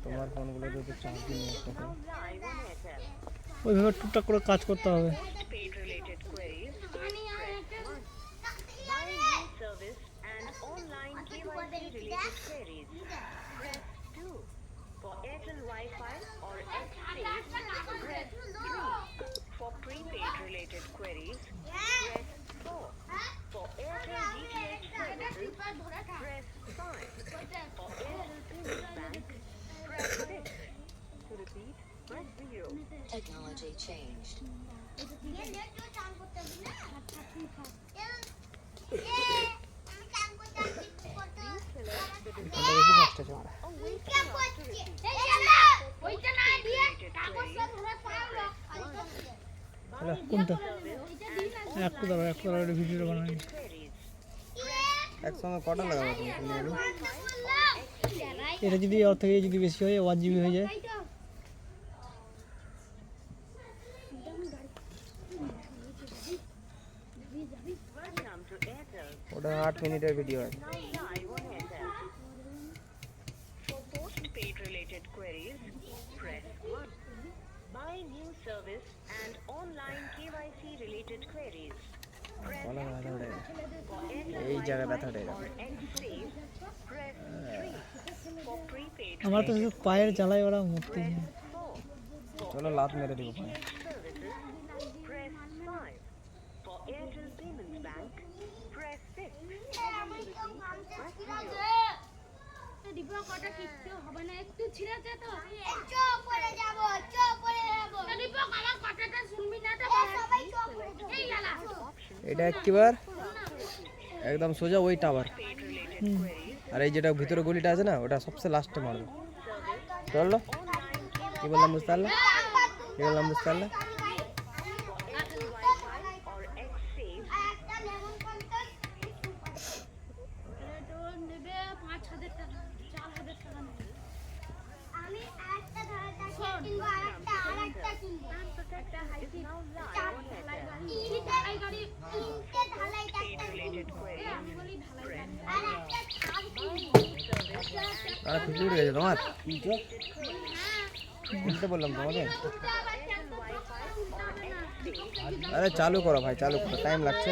তোমার ফোনগুলোতে তো চার্জ নেই একটা তো। ওইভাবে টুকটাক করে কাজ করতে হবে। For Airtel Wi-Fi or XSafe, press 3. For prepaid related queries, press 4. For Airtel DTH services, press 5. For Airtel Payments Bank, press 6. To repeat, press 0. Technology changed. কোনটা? একটু দাঁড়াও ভিডিওটা বানাই। একসঙ্গে কটা লাগাবো তুমি শুনে? এটা যদি ওর থেকে যদি বেশি হয় 1 GB হয়ে যায়। ওটা 8 মিনিটের ভিডিও আছে। For postpaid related queries, press 1. Buy new service and online KYC related queries. Press 2. For Airtel এই জায়গা Wi-Fi ব্যথা উঠে or XSafe, press 3. For prepaid আমার তো শুধু পায়ের জ্বালায় ওরা মরতে। press 4. For চলো লাত মেরে দিব পায়ে। services, press 5. For Airtel Payments Bank, press 6. Press 0. দীপকটা কিচ্ছু হবে না, একটু ছিড়াতে তো চুপ করে যাব দীপক আমার কথাটা শুনবি না তো সবাই চুপ করে যাও এই গেলা এটা একবার একদম সোজা ওই টাওয়ার। আর এই যেটা ভিতরে গলিটা আছে না, ওটা সবচেয়ে লাস্টে মারবে। চলো কি বললাম বুঝতে পারলে? কি বললাম বুঝতে পারলে? আর খুশি উঠে গেছে তোমার? বলতে বললাম তোমাকে। আরে চালু করো ভাই, চালু করো, টাইম লাগছে।